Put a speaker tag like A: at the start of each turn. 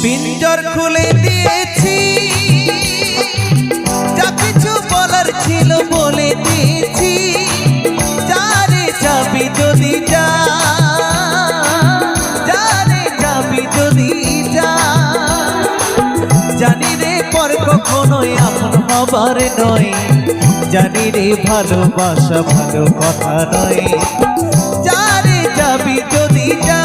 A: পিঞ্জর খুলে দিয়েছি, যা কিছু বলার ছিল বলে দিয়েছি। যারে যাবি যদি যা, যারে যাবি যদি যা। জানি রে পর কখনোই আপন হবার নয়, জানি রে ভালোবাসা ভালো কথা নয়। যারে যাবি যদি যা।